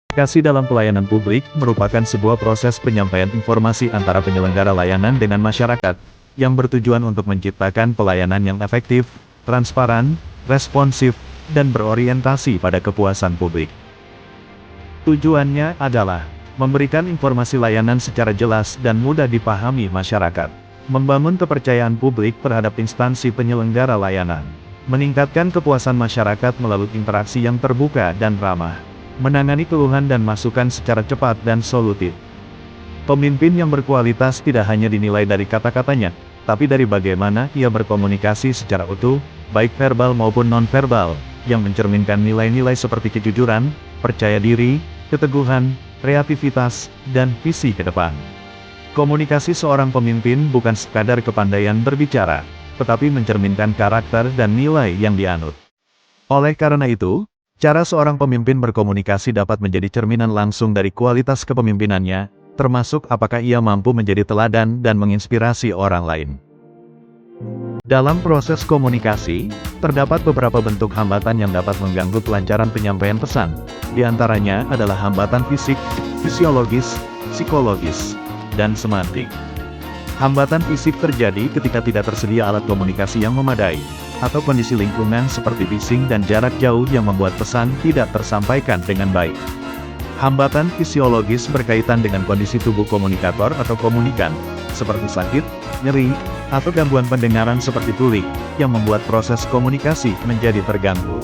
Komunikasi dalam pelayanan publik merupakan sebuah proses penyampaian informasi antara penyelenggara layanan dengan masyarakat, yang bertujuan untuk menciptakan pelayanan yang efektif, transparan, responsif, dan berorientasi pada kepuasan publik. Tujuannya adalah memberikan informasi layanan secara jelas dan mudah dipahami masyarakat, membangun kepercayaan publik terhadap instansi penyelenggara layanan, meningkatkan kepuasan masyarakat melalui interaksi yang terbuka dan ramah, menangani keluhan dan masukan secara cepat dan solutif. Pemimpin yang berkualitas tidak hanya dinilai dari kata-katanya, tapi dari bagaimana ia berkomunikasi secara utuh, baik verbal maupun non-verbal, yang mencerminkan nilai-nilai seperti kejujuran, percaya diri, keteguhan, kreativitas, dan visi ke depan. Komunikasi seorang pemimpin bukan sekadar kepandaian berbicara, tetapi mencerminkan karakter dan nilai yang dianut. Oleh karena itu, cara seorang pemimpin berkomunikasi dapat menjadi cerminan langsung dari kualitas kepemimpinannya, termasuk apakah ia mampu menjadi teladan dan menginspirasi orang lain. Dalam proses komunikasi, terdapat beberapa bentuk hambatan yang dapat mengganggu kelancaran penyampaian pesan. Di antaranya adalah hambatan fisik, fisiologis, psikologis, dan semantik. Hambatan fisik terjadi ketika tidak tersedia alat komunikasi yang memadai, atau kondisi lingkungan seperti bising dan jarak jauh yang membuat pesan tidak tersampaikan dengan baik. Hambatan fisiologis berkaitan dengan kondisi tubuh komunikator atau komunikan, seperti sakit, nyeri, atau gangguan pendengaran seperti tuli, yang membuat proses komunikasi menjadi terganggu.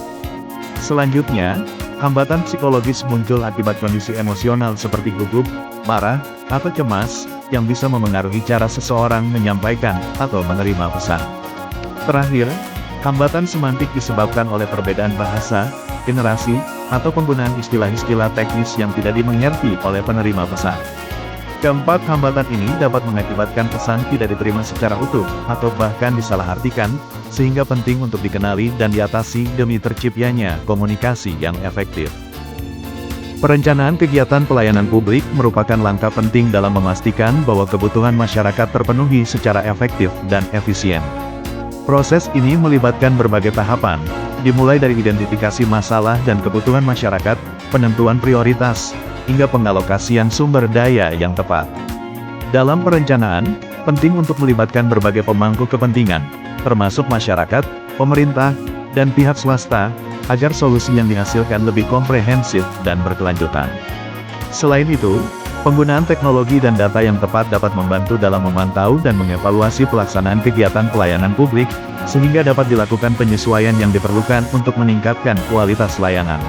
Selanjutnya, hambatan psikologis muncul akibat kondisi emosional seperti gugup, marah, atau cemas, yang bisa memengaruhi cara seseorang menyampaikan atau menerima pesan. Terakhir, hambatan semantik disebabkan oleh perbedaan bahasa, generasi, atau penggunaan istilah-istilah teknis yang tidak dimengerti oleh penerima pesan. Keempat hambatan ini dapat mengakibatkan pesan tidak diterima secara utuh, atau bahkan disalahartikan, sehingga penting untuk dikenali dan diatasi demi terciptanya komunikasi yang efektif. Perencanaan kegiatan pelayanan publik merupakan langkah penting dalam memastikan bahwa kebutuhan masyarakat terpenuhi secara efektif dan efisien. Proses ini melibatkan berbagai tahapan, dimulai dari identifikasi masalah dan kebutuhan masyarakat, penentuan prioritas, hingga pengalokasian sumber daya yang tepat. Dalam perencanaan, penting untuk melibatkan berbagai pemangku kepentingan, termasuk masyarakat, pemerintah, dan pihak swasta, agar solusi yang dihasilkan lebih komprehensif dan berkelanjutan. Selain itu, penggunaan teknologi dan data yang tepat dapat membantu dalam memantau dan mengevaluasi pelaksanaan kegiatan pelayanan publik, sehingga dapat dilakukan penyesuaian yang diperlukan untuk meningkatkan kualitas layanan.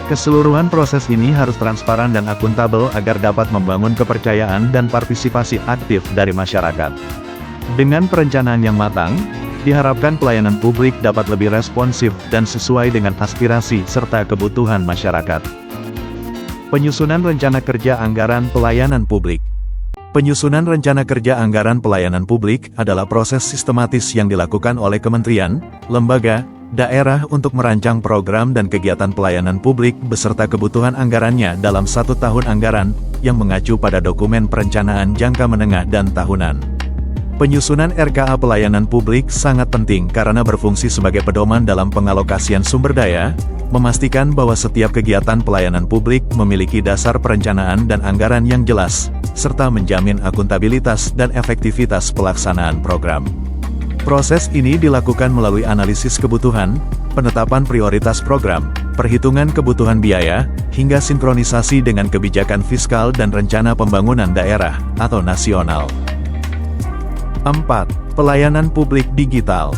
Keseluruhan proses ini harus transparan dan akuntabel agar dapat membangun kepercayaan dan partisipasi aktif dari masyarakat. Dengan perencanaan yang matang, diharapkan pelayanan publik dapat lebih responsif dan sesuai dengan aspirasi serta kebutuhan masyarakat. Penyusunan rencana kerja anggaran pelayanan publik. Penyusunan rencana kerja anggaran pelayanan publik adalah proses sistematis yang dilakukan oleh kementerian, lembaga, daerah untuk merancang program dan kegiatan pelayanan publik beserta kebutuhan anggarannya dalam 1 tahun anggaran, yang mengacu pada dokumen perencanaan jangka menengah dan tahunan. Penyusunan RKA pelayanan publik sangat penting karena berfungsi sebagai pedoman dalam pengalokasian sumber daya, memastikan bahwa setiap kegiatan pelayanan publik memiliki dasar perencanaan dan anggaran yang jelas, serta menjamin akuntabilitas dan efektivitas pelaksanaan program. Proses ini dilakukan melalui analisis kebutuhan, penetapan prioritas program, perhitungan kebutuhan biaya, hingga sinkronisasi dengan kebijakan fiskal dan rencana pembangunan daerah atau nasional. 4. Pelayanan publik digital.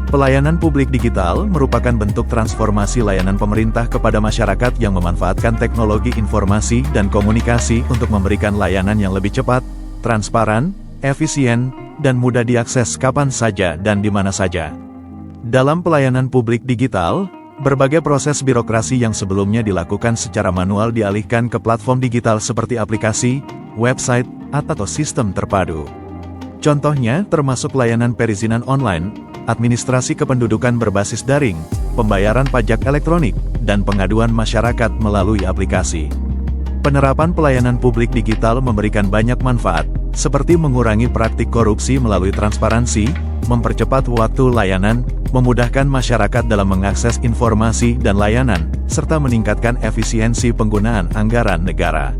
Pelayanan publik digital merupakan bentuk transformasi layanan pemerintah kepada masyarakat yang memanfaatkan teknologi informasi dan komunikasi untuk memberikan layanan yang lebih cepat, transparan, efisien, dan mudah diakses kapan saja dan di mana saja. Dalam pelayanan publik digital, berbagai proses birokrasi yang sebelumnya dilakukan secara manual dialihkan ke platform digital seperti aplikasi, website, atau sistem terpadu. Contohnya termasuk layanan perizinan online, administrasi kependudukan berbasis daring, pembayaran pajak elektronik, dan pengaduan masyarakat melalui aplikasi. Penerapan pelayanan publik digital memberikan banyak manfaat, seperti mengurangi praktik korupsi melalui transparansi, mempercepat waktu layanan, memudahkan masyarakat dalam mengakses informasi dan layanan, serta meningkatkan efisiensi penggunaan anggaran negara.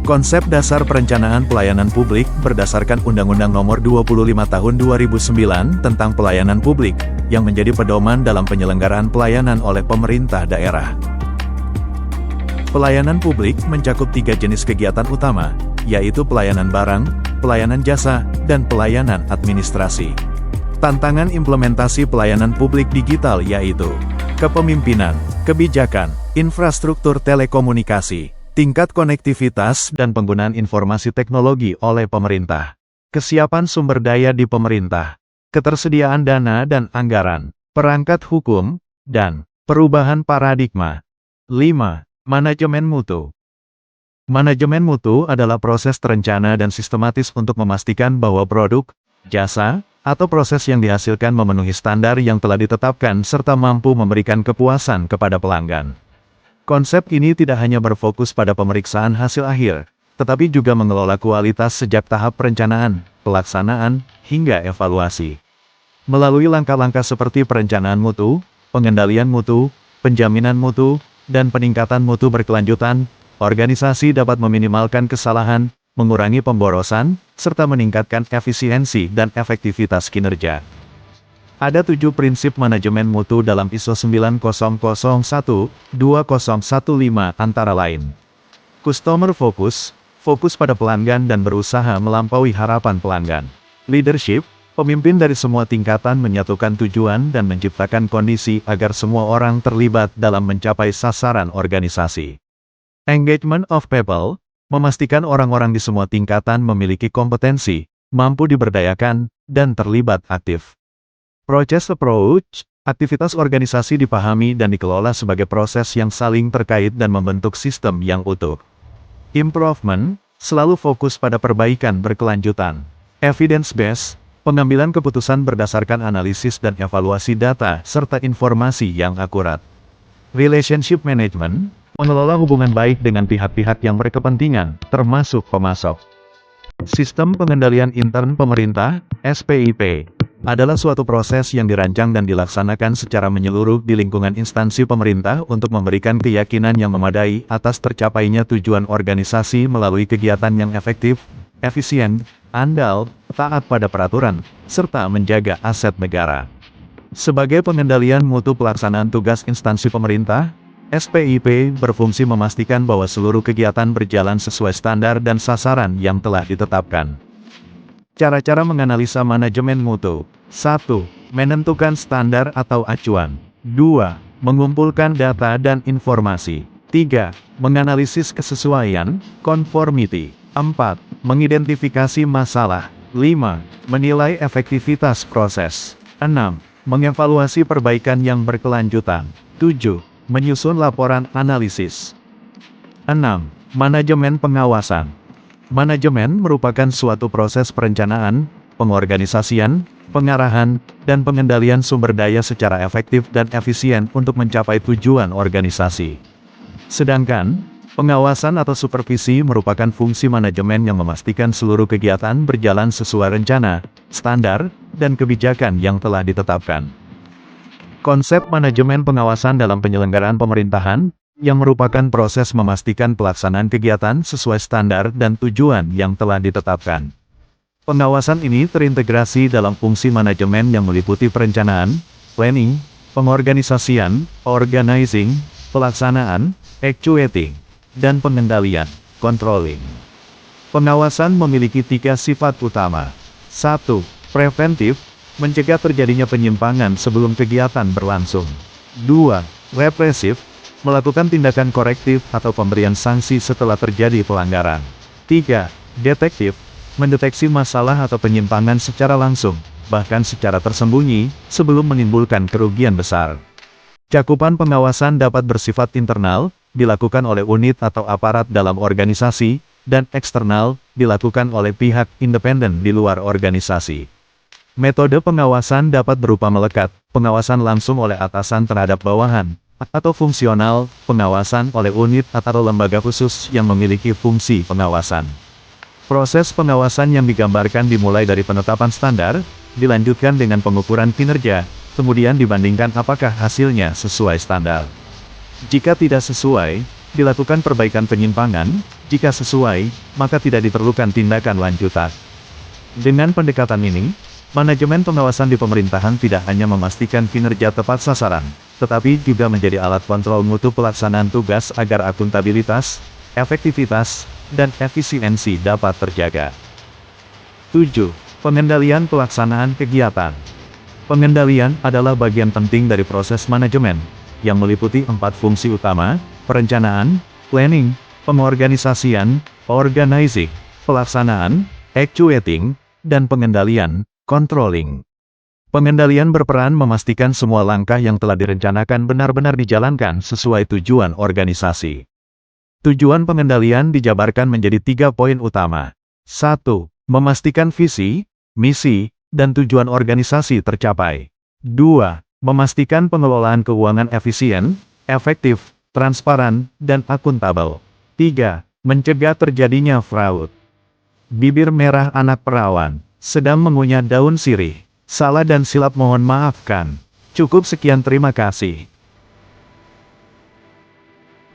Konsep dasar perencanaan pelayanan publik berdasarkan Undang-Undang Nomor 25 Tahun 2009 tentang Pelayanan Publik, yang menjadi pedoman dalam penyelenggaraan pelayanan oleh pemerintah daerah. Pelayanan publik mencakup 3 jenis kegiatan utama, yaitu pelayanan barang, pelayanan jasa, dan pelayanan administrasi. Tantangan implementasi pelayanan publik digital yaitu kepemimpinan, kebijakan, infrastruktur telekomunikasi, tingkat konektivitas dan penggunaan informasi teknologi oleh pemerintah, kesiapan sumber daya di pemerintah, ketersediaan dana dan anggaran, perangkat hukum, dan perubahan paradigma. 5. Manajemen mutu. Manajemen mutu adalah proses terencana dan sistematis untuk memastikan bahwa produk, jasa, atau proses yang dihasilkan memenuhi standar yang telah ditetapkan serta mampu memberikan kepuasan kepada pelanggan. Konsep ini tidak hanya berfokus pada pemeriksaan hasil akhir, tetapi juga mengelola kualitas sejak tahap perencanaan, pelaksanaan, hingga evaluasi. Melalui langkah-langkah seperti perencanaan mutu, pengendalian mutu, penjaminan mutu, dan peningkatan mutu berkelanjutan, organisasi dapat meminimalkan kesalahan, mengurangi pemborosan, serta meningkatkan efisiensi dan efektivitas kinerja. Ada 7 prinsip manajemen mutu dalam ISO 9001-2015 antara lain. Customer focus, fokus pada pelanggan dan berusaha melampaui harapan pelanggan. Leadership, pemimpin dari semua tingkatan menyatukan tujuan dan menciptakan kondisi agar semua orang terlibat dalam mencapai sasaran organisasi. Engagement of people, memastikan orang-orang di semua tingkatan memiliki kompetensi, mampu diberdayakan, dan terlibat aktif. Process approach, aktivitas organisasi dipahami dan dikelola sebagai proses yang saling terkait dan membentuk sistem yang utuh. Improvement, selalu fokus pada perbaikan berkelanjutan. Evidence-based, pengambilan keputusan berdasarkan analisis dan evaluasi data serta informasi yang akurat. Relationship management, mengelola hubungan baik dengan pihak-pihak yang berkepentingan, termasuk pemasok. Sistem pengendalian intern pemerintah, SPIP, adalah suatu proses yang dirancang dan dilaksanakan secara menyeluruh di lingkungan instansi pemerintah untuk memberikan keyakinan yang memadai atas tercapainya tujuan organisasi melalui kegiatan yang efektif, efisien, andal, taat pada peraturan, serta menjaga aset negara. Sebagai pengendalian mutu pelaksanaan tugas instansi pemerintah, SPIP berfungsi memastikan bahwa seluruh kegiatan berjalan sesuai standar dan sasaran yang telah ditetapkan. Cara-cara menganalisa manajemen mutu. 1. Menentukan standar atau acuan. 2. Mengumpulkan data dan informasi. 3. Menganalisis kesesuaian, conformity. 4. Mengidentifikasi masalah. 5. Menilai efektivitas proses. 6. Mengevaluasi perbaikan yang berkelanjutan. 7. Menyusun laporan analisis. 6. Manajemen pengawasan. Manajemen merupakan suatu proses perencanaan, pengorganisasian, pengarahan, dan pengendalian sumber daya secara efektif dan efisien untuk mencapai tujuan organisasi. Sedangkan, pengawasan atau supervisi merupakan fungsi manajemen yang memastikan seluruh kegiatan berjalan sesuai rencana, standar, dan kebijakan yang telah ditetapkan. Konsep manajemen pengawasan dalam penyelenggaraan pemerintahan, yang merupakan proses memastikan pelaksanaan kegiatan sesuai standar dan tujuan yang telah ditetapkan. Pengawasan ini terintegrasi dalam fungsi manajemen yang meliputi perencanaan, planning, pengorganisasian, organizing, pelaksanaan, actuating, dan pengendalian, controlling. Pengawasan memiliki 3 sifat utama. 1. Preventif, mencegah terjadinya penyimpangan sebelum kegiatan berlangsung. 2. Represif, melakukan tindakan korektif atau pemberian sanksi setelah terjadi pelanggaran. 3. Detektif, mendeteksi masalah atau penyimpangan secara langsung, bahkan secara tersembunyi, sebelum menimbulkan kerugian besar. Cakupan pengawasan dapat bersifat internal, dilakukan oleh unit atau aparat dalam organisasi, dan eksternal, dilakukan oleh pihak independen di luar organisasi. Metode pengawasan dapat berupa melekat, pengawasan langsung oleh atasan terhadap bawahan, atau fungsional, pengawasan oleh unit atau lembaga khusus yang memiliki fungsi pengawasan. Proses pengawasan yang digambarkan dimulai dari penetapan standar, dilanjutkan dengan pengukuran kinerja, kemudian dibandingkan apakah hasilnya sesuai standar. Jika tidak sesuai, dilakukan perbaikan penyimpangan, jika sesuai, maka tidak diperlukan tindakan lanjutan. Dengan pendekatan ini, manajemen pengawasan di pemerintahan tidak hanya memastikan kinerja tepat sasaran, tetapi juga menjadi alat kontrol mutu pelaksanaan tugas agar akuntabilitas, efektivitas, dan efisiensi dapat terjaga. 7. Pengendalian pelaksanaan kegiatan. Pengendalian adalah bagian penting dari proses manajemen, yang meliputi 4 fungsi utama: perencanaan, planning, pengorganisasian, organizing, pelaksanaan, actuating, dan pengendalian, controlling. Pengendalian berperan memastikan semua langkah yang telah direncanakan benar-benar dijalankan sesuai tujuan organisasi. Tujuan pengendalian dijabarkan menjadi 3 poin utama. 1. Memastikan visi, misi, dan tujuan organisasi tercapai. 2. Memastikan pengelolaan keuangan efisien, efektif, transparan, dan akuntabel. 3. Mencegah terjadinya fraud. Bibir merah anak perawan, sedang mengunyah daun sirih. Salah dan silap mohon maafkan. Cukup sekian, terima kasih.